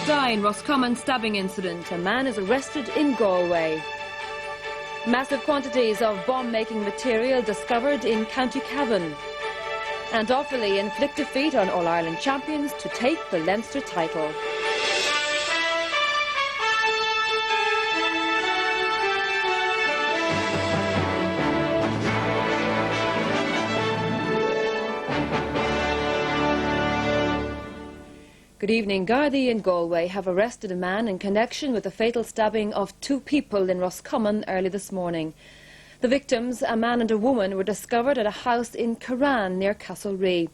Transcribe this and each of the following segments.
Die in Roscommon stabbing incident. A man is arrested in Galway. Massive quantities of bomb-making material discovered in County Cavan. And Offaly inflict defeat on All-Ireland champions to take the Leinster title. Good evening. Gardaí in Galway have arrested a man in connection with the fatal stabbing of 2 people in Roscommon early this morning. The victims, a man and a woman, were discovered at a house in Curran near Castlerea.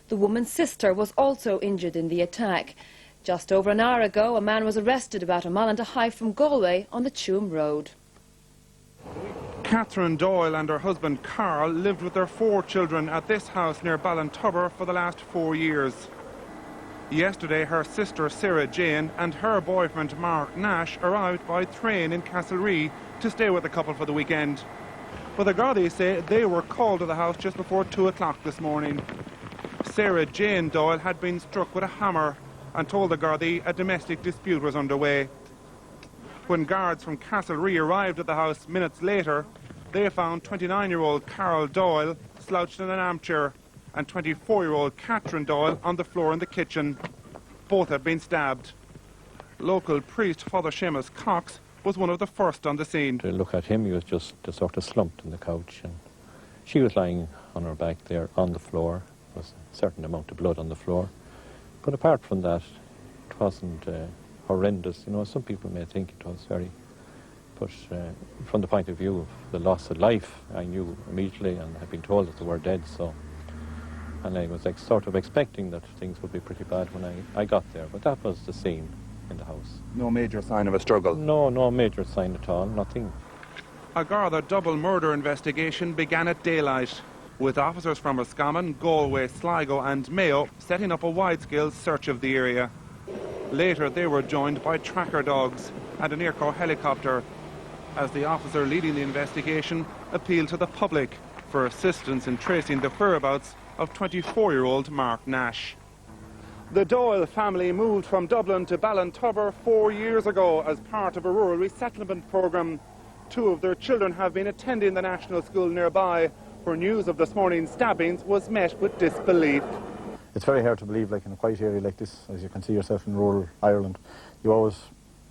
The woman's sister was also injured in the attack. Just over an hour ago, a man was arrested about a mile and a half from Galway on the Tuam Road. Catherine Doyle and her husband Carl lived with their 4 children at this house near Ballintubber for the last 4 years. Yesterday, her sister Sarah Jane and her boyfriend Mark Nash arrived by train in Castlerea to stay with the couple for the weekend. But the Gardaí say they were called to the house just before 2 o'clock this morning. Sarah Jane Doyle had been struck with a hammer and told the Gardaí a domestic dispute was underway. When guards from Castlerea arrived at the house minutes later, they found 29-year-old Carol Doyle slouched in an armchair and 24-year-old Catherine Doyle on the floor in the kitchen. Both had been stabbed. Local priest Father Seamus Cox was one of the first on the scene. To look at him, he was just sort of slumped on the couch, and she was lying on her back there on the floor. There was a certain amount of blood on the floor. But apart from that, it wasn't horrendous. You know, some people may think it was very... But from the point of view of the loss of life, I knew immediately and had been told that they were dead, so... And I was sort of expecting that things would be pretty bad when I got there, but that was the scene in the house. No major sign of a struggle? No major sign at all, nothing. A Garda double murder investigation began at daylight, with officers from Roscommon, Galway, Sligo and Mayo setting up a wide-scale search of the area. Later they were joined by tracker dogs and an Airco helicopter, as the officer leading the investigation appealed to the public for assistance in tracing the whereabouts of 24-year-old Mark Nash. The Doyle family moved from Dublin to Ballintubber 4 years ago as part of a rural resettlement programme. 2 of their children have been attending the national school nearby, where news of this morning's stabbings was met with disbelief. It's very hard to believe, like in a quiet area like this, as you can see yourself in rural Ireland. You always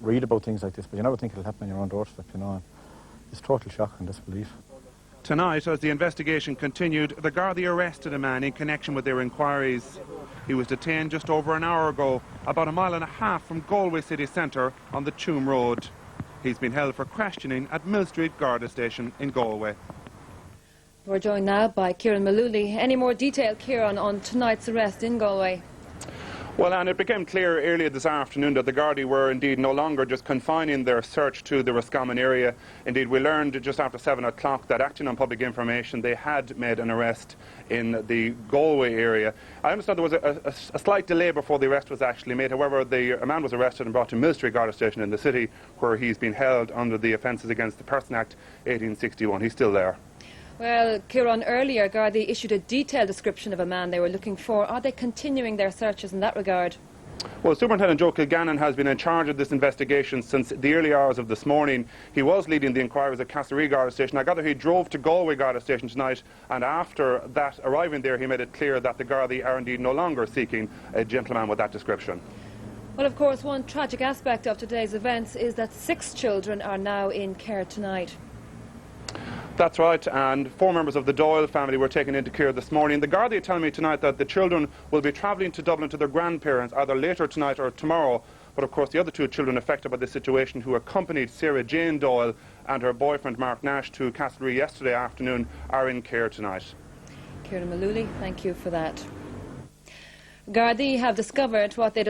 read about things like this, but you never think it'll happen on your own doorstep, you know. It's total shock and disbelief. Tonight, as the investigation continued, the Gardaí arrested a man in connection with their inquiries. He was detained just over an hour ago, about a mile and a half from Galway city centre on the Tuam Road. He's been held for questioning at Mill Street Garda Station in Galway. We're joined now by Kieran Malooly. Any more detail, Kieran, on tonight's arrest in Galway? Well, and it became clear earlier this afternoon that the Gardaí were indeed no longer just confining their search to the Roscommon area. Indeed, we learned just after 7 o'clock that, acting on public information, they had made an arrest in the Galway area. I understand there was a slight delay before the arrest was actually made. However, a man was arrested and brought to Mill Street Garda Station in the city, where he's been held under the Offences Against the Person Act 1861. He's still there. Well, Kieran, earlier Gardaí issued a detailed description of a man they were looking for. Are they continuing their searches in that regard? Well, Superintendent Joe Kilgannon has been in charge of this investigation since the early hours of this morning. He was leading the inquiries at Castlerea Garda Station. I gather he drove to Galway Garda Station tonight, and after that, arriving there, he made it clear that the Gardaí are indeed no longer seeking a gentleman with that description. Well, of course, one tragic aspect of today's events is that 6 children are now in care tonight. That's right, and 4 members of the Doyle family were taken into care this morning. The Gardaí are telling me tonight that the children will be travelling to Dublin to their grandparents either later tonight or tomorrow. But of course the other 2 children affected by this situation, who accompanied Sarah Jane Doyle and her boyfriend Mark Nash to Castlerea yesterday afternoon, are in care tonight. Kieran Malooly, thank you for that. Gardaí have discovered what they